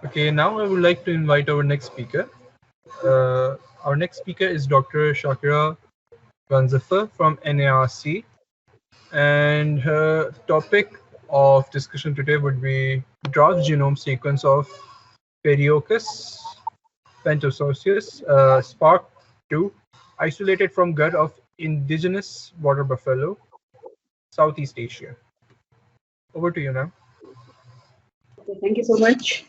Okay, now I would like to invite our next speaker. Our next speaker is Dr. Shakira Ghazanfar from NARC, and her topic of discussion today would be draft genome sequence of Pediococcus, pentosaceus, spark 2, isolated from gut of indigenous water buffalo, Southeast Asia. Over to you now. Thank you so much.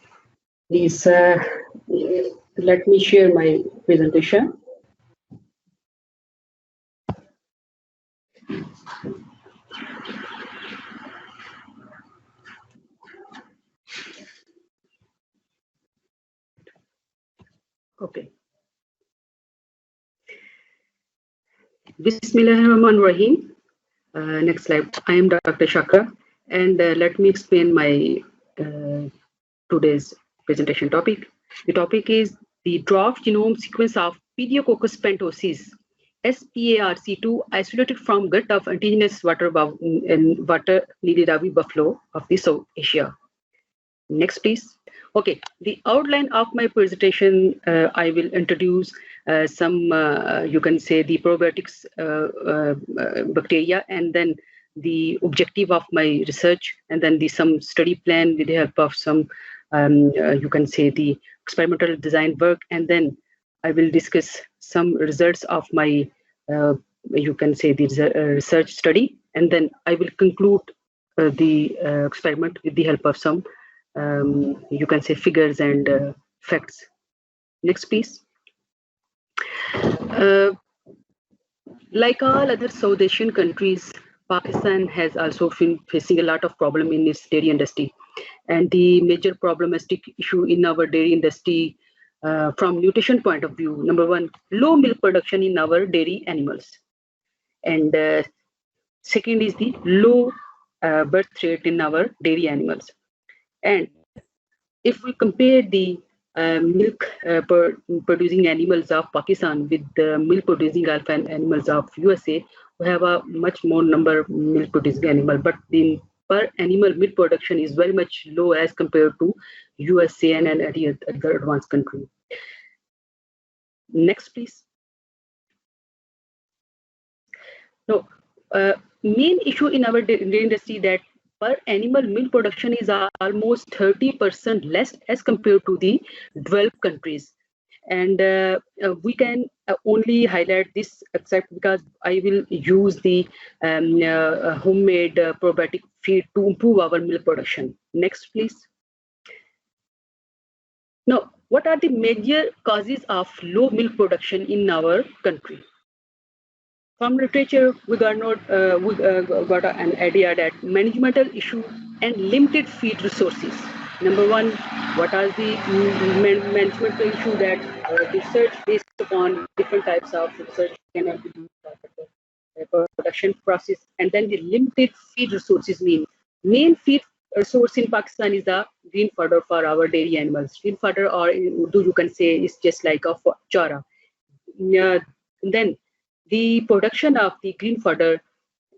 Please let me share my presentation. Okay. Bismillahirrahmanirrahim. Next slide. I am Dr. Shakira, and let me explain my today's presentation topic. The topic is the draft genome sequence of Pediococcus pentosaceus, SPARC2, isolated from gut of indigenous water lily buffalo of the South Asia. Next, please. Okay, the outline of my presentation, I will introduce some, you can say, the probiotics bacteria, and then the objective of my research, and then some study plan with the help of some, you can say, the experimental design work, and then I will discuss some results of my, you can say, the research study, and then I will conclude the experiment with the help of some you can say figures and facts. Next, please. Like all other South Asian countries, Pakistan has also been facing a lot of problem in its dairy industry. And the major problematic issue in our dairy industry from nutrition point of view, number one, low milk production in our dairy animals. And second is the low birth rate in our dairy animals. And if we compare the milk producing animals of Pakistan with the milk producing animals of USA, we have a much more number of milk producing animal, but the per animal milk production is very much low as compared to USA and any other advanced country. Next, please. No, main issue in our dairy industry that per animal milk production is almost 30% less as compared to the developed countries. And we can only highlight this except because I will use the homemade probiotic feed to improve our milk production. Next, please. Now, what are the major causes of low milk production in our country? From literature, we got an idea that managemental issue and limited feed resources. Number one, what are the management issue that research based upon different types of research cannot be done for the production process, and then the limited feed resources mean main feed source in Pakistan is the green fodder for our dairy animals. Green fodder, or in Urdu you can say, is just like a chara. Then the production of the green fodder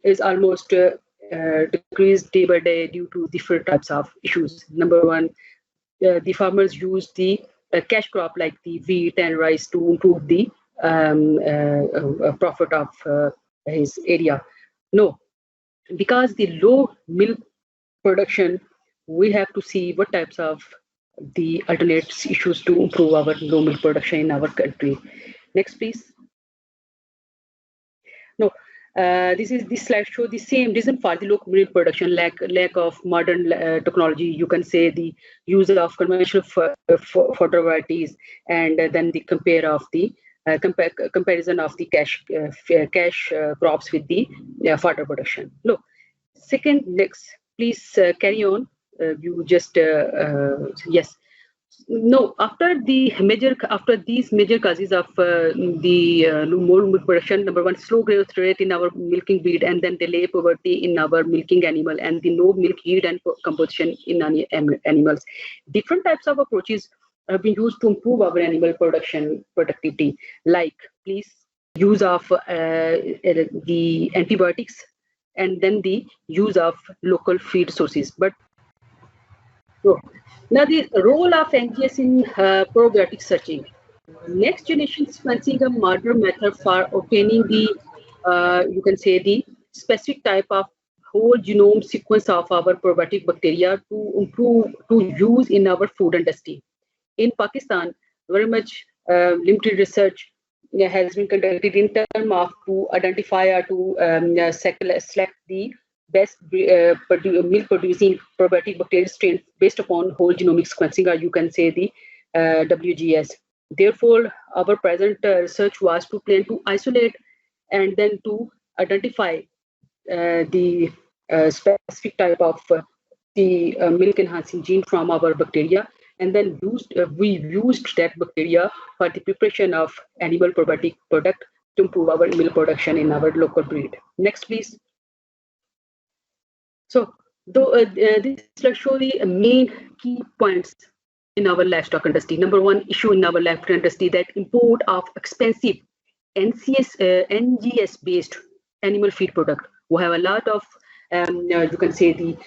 is almost decreased day by day due to different types of issues. Number one, the farmers use the cash crop like the wheat and rice to improve the profit of his area. No, because the low milk production, we have to see what types of the alternate issues to improve our low milk production in our country. Next, please. No, this slide shows the same reason for the low milk production, lack of modern technology. You can say the use of conventional fodder varieties, and then the comparison of the cash crops with the fodder production. No, second, next, please carry on. You just yes. No, after these major causes of the low milk production, number one, slow growth rate in our milking breed, and then delay puberty in our milking animal, and the low milk yield and composition in animals. Different types of approaches have been used to improve our animal production productivity, like please use of the antibiotics, and then the use of local feed sources. But So now the role of NGS in probiotic searching. Next generation sequencing a modern method for obtaining the, you can say the specific type of whole genome sequence of our probiotic bacteria to improve to use in our food industry. In Pakistan, very much limited research has been conducted in terms of to identify or to select the best milk producing probiotic bacterial strain based upon whole genomic sequencing, or you can say the WGS. Therefore, our present research was to plan to isolate and then to identify the specific type of the milk enhancing gene from our bacteria, and then we used that bacteria for the preparation of animal probiotic product to improve our milk production in our local breed. Next, please. So, this slide shows the main key points in our livestock industry. Number one issue in our livestock industry, that import of expensive NGS based animal feed product. We have a lot of you can say the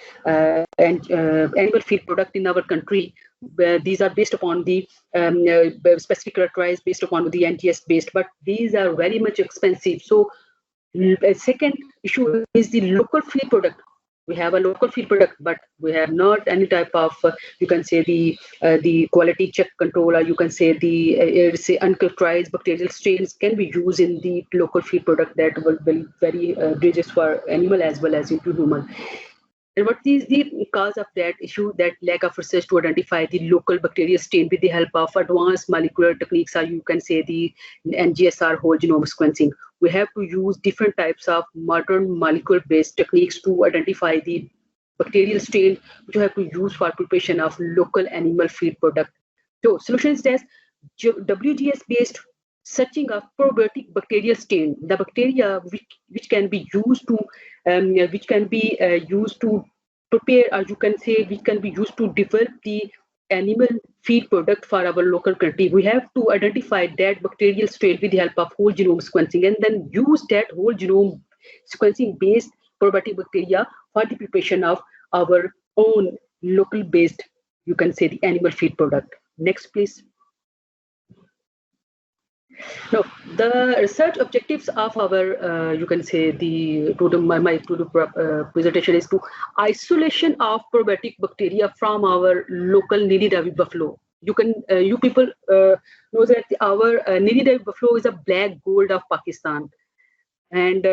animal feed product in our country. These are based upon the specific characterized based upon the NGS based, but these are very much expensive. So second issue is the local feed product. We have a local feed product, but we have not any type of you can say the quality check control, or you can say the say uncharacterized bacterial strains can be used in the local feed product that will be very dangerous for animal as well as into human. And what is the cause of that issue? That lack of research to identify the local bacterial strain with the help of advanced molecular techniques, or you can say the NGSR whole genome sequencing. We have to use different types of modern molecule-based techniques to identify the bacterial strain, which we have to use for preparation of local animal feed product. So solution is that WGS-based searching of probiotic bacterial strain, the bacteria which can be used to used to prepare, or you can say which can be used to develop the animal feed product for our local country. We have to identify that bacterial strain with the help of whole genome sequencing, and then use that whole genome sequencing based probiotic bacteria for the preparation of our own local based, you can say the animal feed product. Next, please. No, the research objectives of our, you can say my presentation is to isolation of probiotic bacteria from our local Nili buffalo. You people know that our Nili buffalo is a black gold of Pakistan, and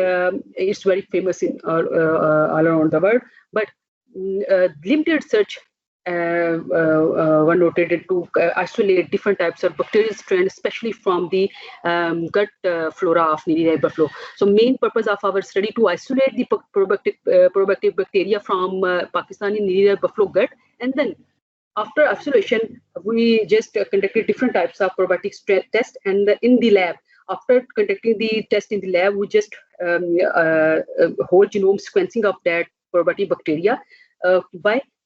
it's very famous in all around the world. But limited research were noted to isolate different types of bacterial strains, especially from the gut flora of Nili buffalo. So main purpose of our study to isolate the probiotic bacteria from Pakistani Nili buffalo gut, and then after isolation, we just conducted different types of probiotic strain test, and in the lab, after conducting the test in the lab, we just whole genome sequencing of that probiotic bacteria.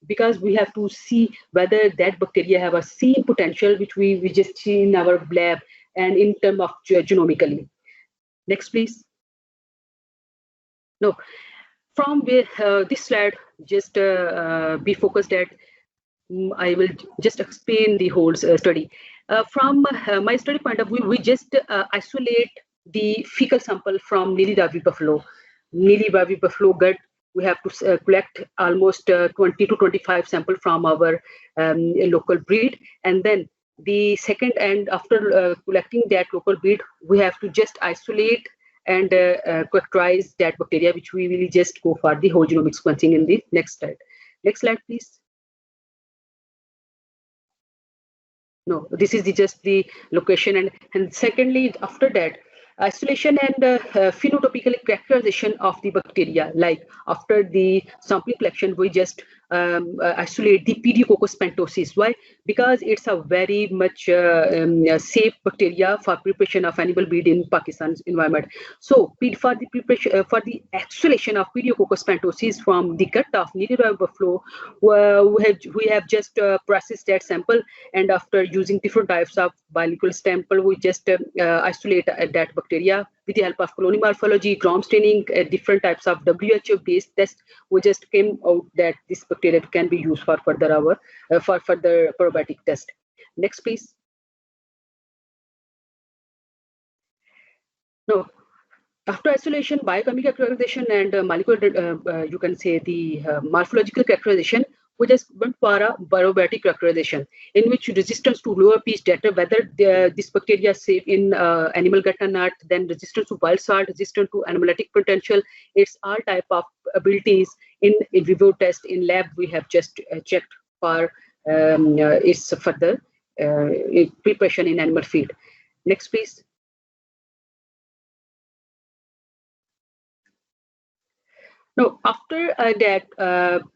Because we have to see whether that bacteria have a same potential which we just see in our lab and in terms of genomically. Next, please. No, from this slide, just be focused at. I will just explain the whole study. From my study point of view, we just isolate the fecal sample from Nili buffalo. Nili buffalo gut. We have to collect almost 20 to 25 sample from our local breed, and then the second, and after collecting that local breed, we have to just isolate and characterize that bacteria, which we will just go for the whole genomic sequencing in the next slide. Next slide, please. No, this is just the location, and secondly, after that, isolation and phenotypical characterization of the bacteria. Like after the sample collection, we just isolate the Pediococcus pentosaceus. Why? Because it's a very much safe bacteria for preparation of animal breed in Pakistan's environment. So for the preparation for the isolation of Pediococcus pentosaceus from the gut of Nili buffalo, we have just processed that sample, and after using different types of biological sample, we just isolate that bacteria with the help of colony morphology, gram staining, different types of WHO-based tests, we just came out that this bacteria can be used for further probiotic test. Next, please. Now, after isolation, biochemical characterization and molecular, you can say the morphological characterization, we just went for a probiotic characterization in which resistance to lower pH data, whether this bacteria is safe in animal gut or not, then resistance to wild salt, resistant to animalytic potential, it's all type of abilities in vivo test. In lab, we have just checked for its further preparation in animal feed. Next, please. Now, after that,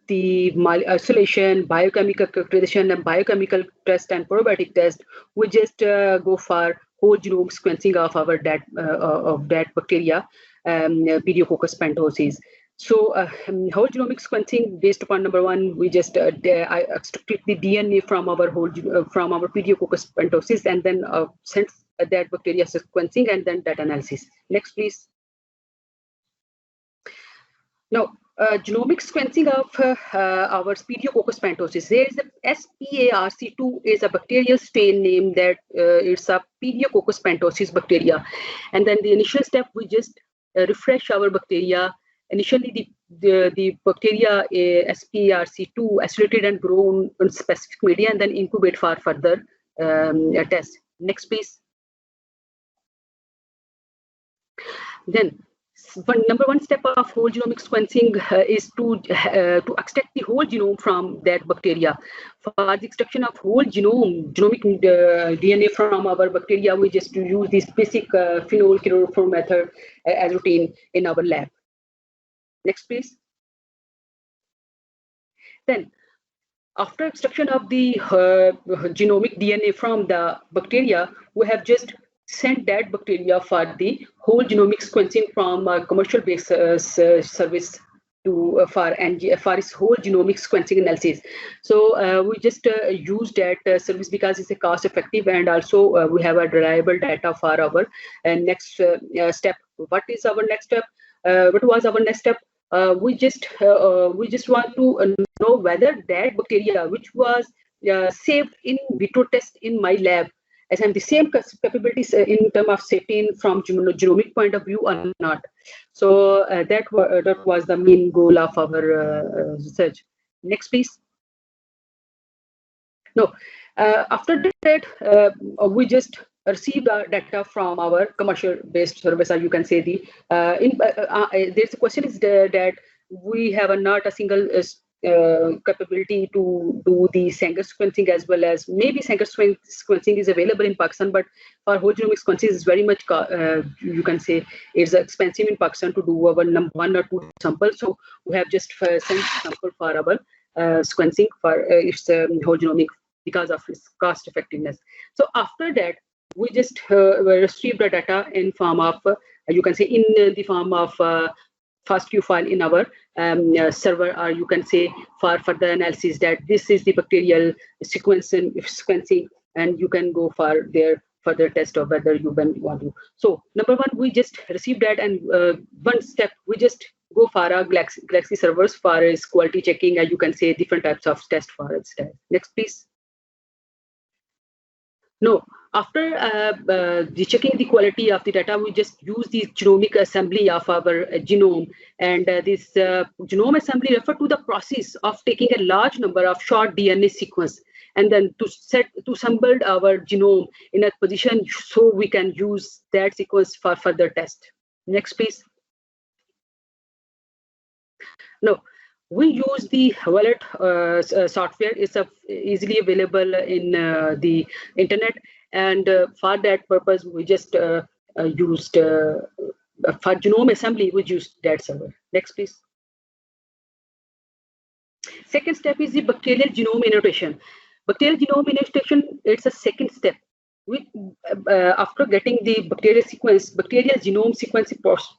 the isolation, biochemical characterization, and biochemical test and probiotic test, we just go for whole genome sequencing of that bacteria, Pediococcus pentosaceus. So, whole genomic sequencing based upon number one, we just I extracted the DNA from our from our Pediococcus pentosaceus and then sent that bacteria sequencing and then data analysis. Next, please. Now, genomic sequencing of our Pediococcus pentosaceus. There is a SPARC2 is a bacterial strain name that it's a Pediococcus pentosaceus bacteria. And then the initial step, we just refresh our bacteria. Initially, the bacteria SPARC2 isolated and grown on specific media and then incubate for further test. Next, please. Then, number one step of whole genomic sequencing is to extract the whole genome from that bacteria. For the extraction of whole genomic DNA from our bacteria, we just use this basic phenol chloroform method as routine in our lab. Next, please. Then, after extraction of the genomic DNA from the bacteria, we have just sent that bacteria for the whole genomic sequencing from a commercial-based service to for its whole genomic sequencing analysis. So we just use that service because it's a cost-effective and also we have a reliable data for our next step. What is our next step? What was our next step? We just want to know whether that bacteria which was saved in vitro test in my lab has the same capabilities in terms of safety from genomic point of view or not. So that was the main goal of our research. Next, please. No, after that, we just received data from our commercial-based service, or you can say the. There's a question is that we have not a single capability to do the Sanger sequencing as well as maybe Sanger sequencing is available in Pakistan, but for whole genomic sequencing is very much you can say it's expensive in Pakistan to do our 1 or 2 samples. So we have just sent sample for our sequencing for its whole genomic because of its cost effectiveness. So after that, we just received the data in form of you can say in the form of FASTQ file in our server, or you can say for further analysis that this is the bacterial sequencing, and you can go for their further test of whether you want to. So number one, we just received that, and one step we just go for our Galaxy servers for its quality checking, and you can say different types of test for its test. Next, please. No, after checking the quality of the data, we just use the genomic assembly of our genome. And this genome assembly refer to the process of taking a large number of short DNA sequence and then to assemble our genome in a position so we can use that sequence for further test. Next, please. No. We use the Wallet software. It's easily available in the internet, and for that purpose, we just used for genome assembly. We used that server. Next, please. Second step is the bacterial genome annotation. Bacterial genome annotation, it's a second step. After getting the bacterial sequence, bacterial genome sequence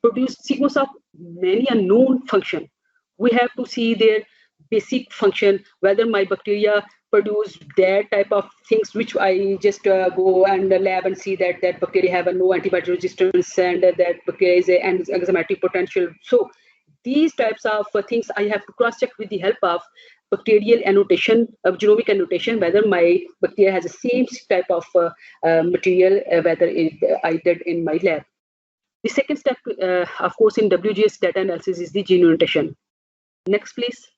produce sequence of many unknown function. We have to see their basic function, whether my bacteria produce that type of things which I just go and the lab and see that that bacteria have a no antibiotic resistance and that bacteria is an enzymatic potential. So these types of things I have to cross check with the help of bacterial annotation, of genomic annotation, whether my bacteria has the same type of material, whether I did in my lab. The second step, of course, in WGS data analysis is the gene annotation. Next, please.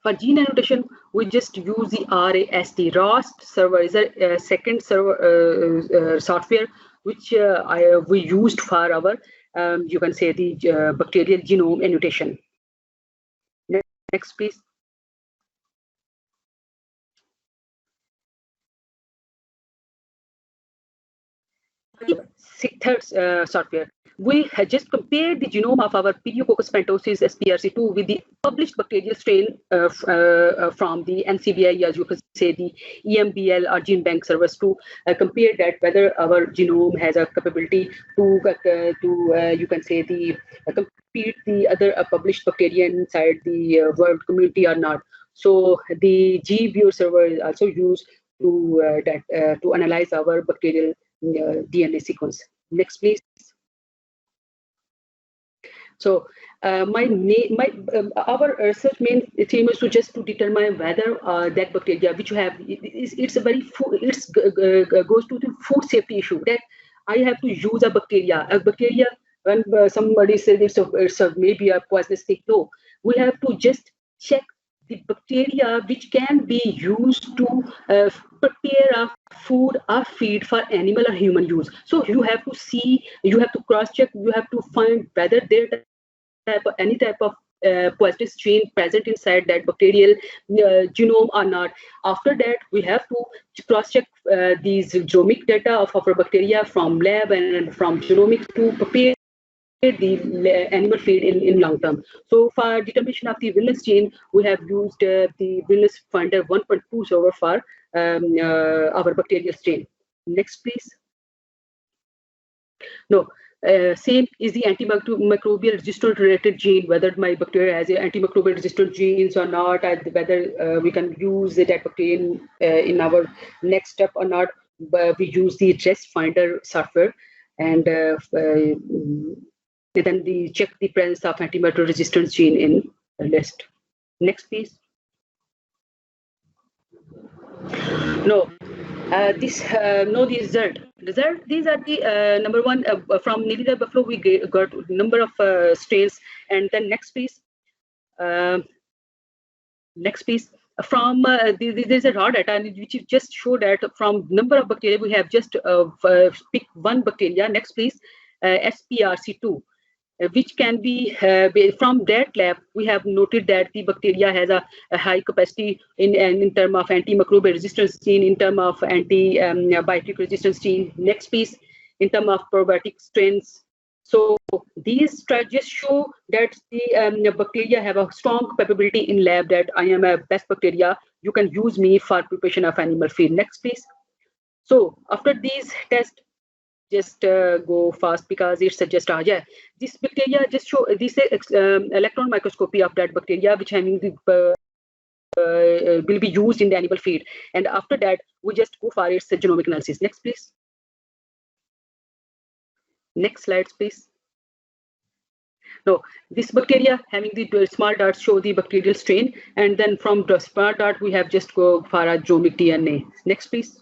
For gene annotation, we just use the RAST. RAST server is a second server software which we used for our, you can say, the bacterial genome annotation. Next, please. Third software. We had just compared the genome of our Pediococcus pentosaceus SPRC2 with the published bacterial strain from the NCBI, as you could say, the EMBL or gene bank servers to compare that whether our genome has a capability to you can say the compete the other published bacteria inside the world community or not. So the GViewer server is also used to to analyze our bacterial DNA sequence. Next, please. So our research main theme is to just to determine whether that bacteria which you have it's a very goes to the food safety issue that I have to use a bacteria when somebody says it's maybe a poisonous thing. No, we have to just check the bacteria which can be used to prepare a food or feed for animal or human use. So you have to see, you have to cross check, you have to find whether there any type of poisonous strain present inside that bacterial genome or not. After that, we have to cross check these genomic data of our bacteria from lab and from genomic to prepare the animal feed in long term. So for determination of the Virulence gene, we have used the ResFinder 1.2 server for our bacterial strain. Next, please. No, same is the antimicrobial resistant related gene, whether my bacteria has antimicrobial resistant genes or not, whether we can use that bacteria in our next step or not. We use the ResFinder software and then we check the presence of antimicrobial resistance gene in the list. Next, please. No, no the result. These are the number one from Nilida Buffalo. We got number of strains, and then next, please. Next, please. From there's a raw data which just showed that from number of bacteria we have just picked one bacteria. Next, please. SPRC2. Which can be from that lab, we have noted that the bacteria has a high capacity in terms of antimicrobial resistance gene, in terms of antibiotic resistance gene. Next piece, in terms of probiotic strains. So these strategies show that the bacteria have a strong capability in lab that I am a best bacteria. You can use me for preparation of animal feed. Next, please. So after these tests, just go fast because it suggests this bacteria just show this electron microscopy of that bacteria which having the will be used in the animal feed, and after that we just go for its genomic analysis. Next, please. Next slides, please. No, this bacteria having the small dots show the bacterial strain, and then from the small dot we have just go for a genomic DNA. Next, please.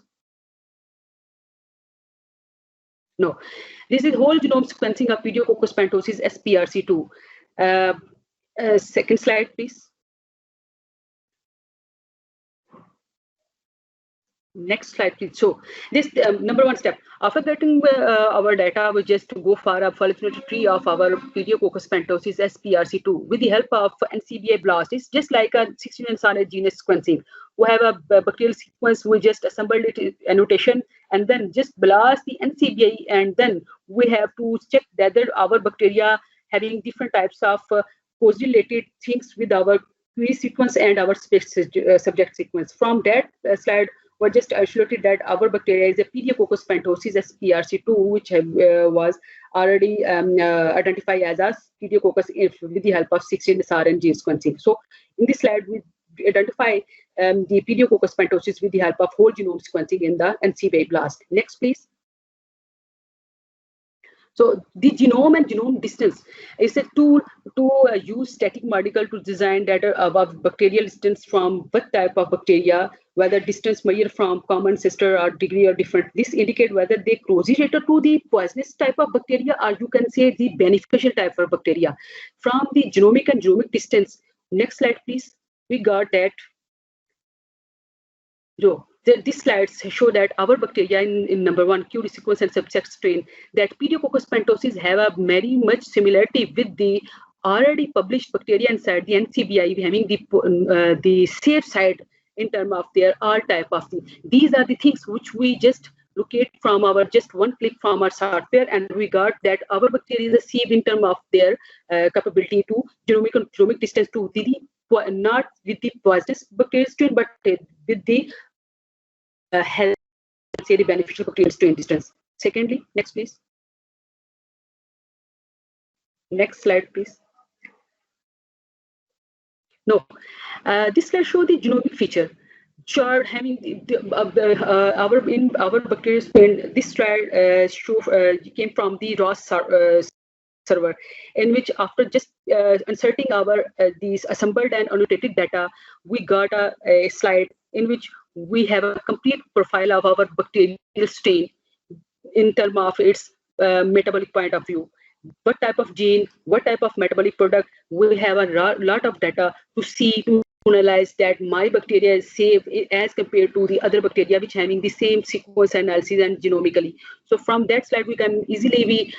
No, this is whole genome sequencing of Pediococcus pentosaceus SPRC2. Second slide, please. Next slide, please. So this number one step. After getting our data, we just go for a phylogenetic tree of our Pediococcus pentosaceus SPRC2 with the help of NCBI BLAST. It's just like a 16 genus sequencing. We have a bacterial sequence. We just assembled it in annotation and then just blast the NCBI, and then we have to check whether our bacteria having different types of correlated things with our query sequence and our subject sequence. From that slide, we just isolated that our bacteria is a Pediococcus pentosaceus SPRC2, which was already identified as a Pediococcus with the help of 16 SRN gene sequencing. So in this slide, we identify the Pediococcus pentosaceus with the help of whole genome sequencing in the NCBI BLAST. Next, please. So the genome and genome distance is a tool to use static particle to design data about bacterial distance from what type of bacteria, whether distance measured from common sister or degree or different. This indicate whether they closely related to the poisonous type of bacteria, or you can say the beneficial type of bacteria. From the genomic and genomic distance. Next slide, please. We got that. So these slides show that our bacteria in number one, Q sequence and subset strain, that Pediococcus pentosaceus have a very much similarity with the already published bacteria inside the NCBI, having the safe side in terms of their all type of the. These are the things which we just locate from our just one click from our software, and we got that our bacteria is safe in terms of their capability to genomic and genomic distance to the not with the poisonous bacteria strain, but with the health, say the beneficial bacterial strain distance. Secondly, next please. Next slide, please. No, this slide shows the genomic feature. Chart having our bacterial strain. This slide came from the RAST server, in which after just inserting our these assembled and annotated data, we got a slide in which we have a complete profile of our bacterial strain in terms of its metabolic point of view. What type of gene, what type of metabolic product, we have a lot of data to see, to analyze that my bacteria is safe as compared to the other bacteria which having the same sequence analysis and genomically. So from that slide, we can easily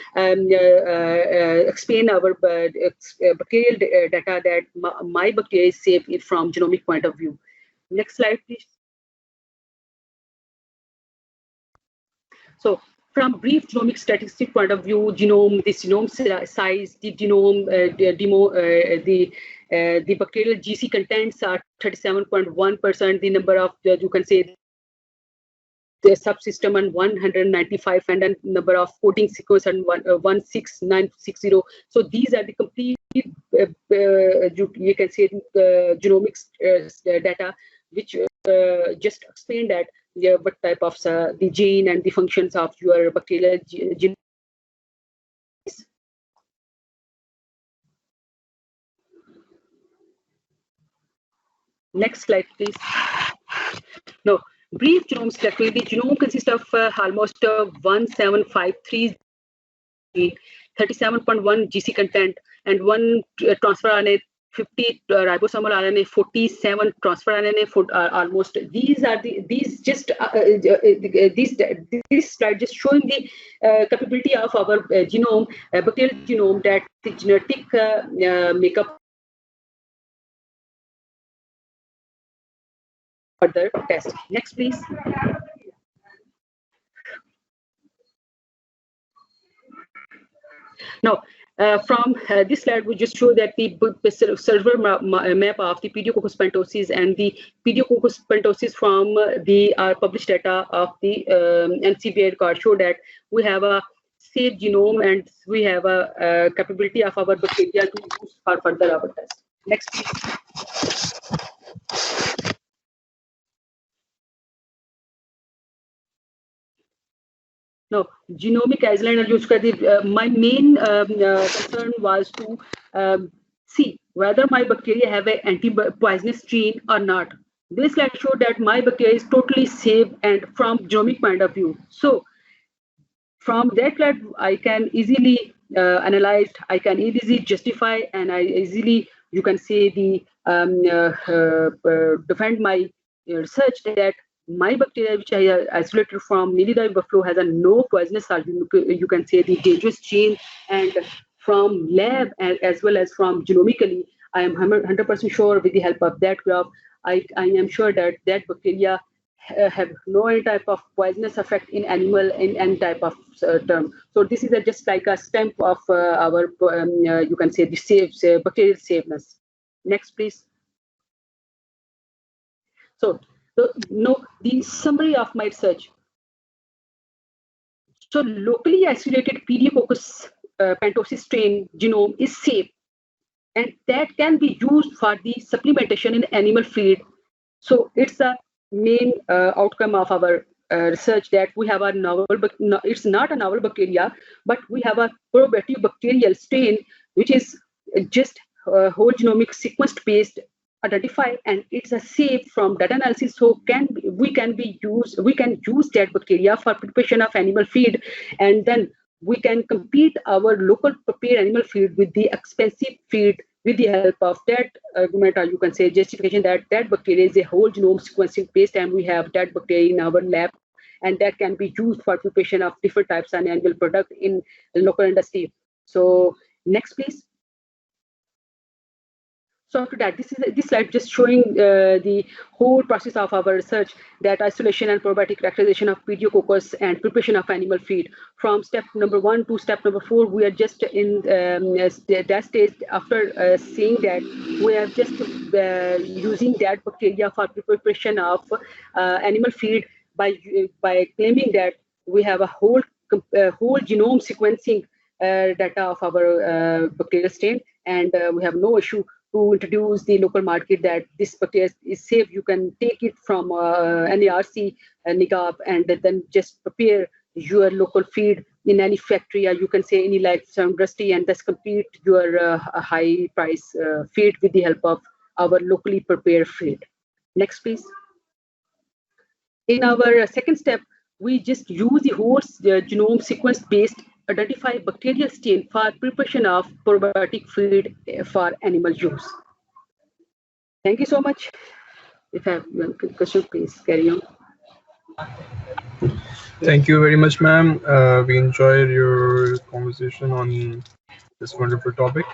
explain our bacterial data that my bacteria is safe from genomic point of view. Next slide, please. So from brief genomic statistic point of view, this genome size, the genome, the bacterial GC contents are 37.1%. The number of you can say the subsystem and 195, and then number of coding sequence and 16960. So these are the complete you can say genomics data, which just explain that what type of the gene and the functions of your bacterial gene. Next slide, please. No, brief genome structure. The genome consists of almost 1753 37.1 GC content and one transfer RNA, 50 ribosomal RNA, 47 transfer RNA. Almost these are this slide just showing the capability of our genome, bacterial genome, that the genetic makeup further test. Next, please. Now, from this slide, we just show that the server map of the Pediococcus pentosaceus and the Pediococcus pentosaceus from the published data of the NCBI record show that we have a safe genome and we have a capability of our bacteria to use for further our test. Next, please. No, genomic isolate use my main concern was to see whether my bacteria have an anti-poisonous gene or not. This slide showed that my bacteria is totally safe and from genomic point of view. So from that slide, I can easily analyze, I can easily justify, and I easily, you can say, the defend my research that my bacteria, which I isolated from Nilidae buffalo, has a no poisonous or you can say the dangerous gene, and from lab as well as from genomically, I am 100% sure with the help of that graph, I am sure that that bacteria have no type of poisonous effect in animal in any type of term. So this is just like a stamp of our you can say the safe bacterial safeness. Next, please. So the summary of my research. So locally isolated Pediococcus pentosaceus strain genome is safe and that can be used for the supplementation in animal feed. So it's a main outcome of our research that we have a novel, but no, it's not a novel bacteria, but we have a probiotic bacterial strain, which is just whole genomic sequenced based identified, and it's a safe from data analysis. So we can use that bacteria for preparation of animal feed, and then we can compete our local prepared animal feed with the expensive feed with the help of that argument, or you can say justification that that bacteria is a whole genome sequencing based, and we have that bacteria in our lab, and that can be used for preparation of different types of animal product in local industry. So next, please. So after that, this slide just showing the whole process of our research, that isolation and probiotic characterization of pediococcus and preparation of animal feed. From step number 1 to step number 4, we are just in that stage. After seeing that, we are just using that bacteria for preparation of animal feed by claiming that we have a whole genome sequencing data of our bacterial strain, and we have no issue to introduce the local market that this bacteria is safe. You can take it from NARC, NIGAP, and then just prepare your local feed in any factory, or you can say any life industry, and thus compete your high price feed with the help of our locally prepared feed. Next, please. In our second step, we just use the whole genome sequence based identify bacterial strain for preparation of probiotic feed for animal use. Thank you so much. If you have one question, please carry on. Thank you very much, ma'am. We enjoyed your conversation on this wonderful topic.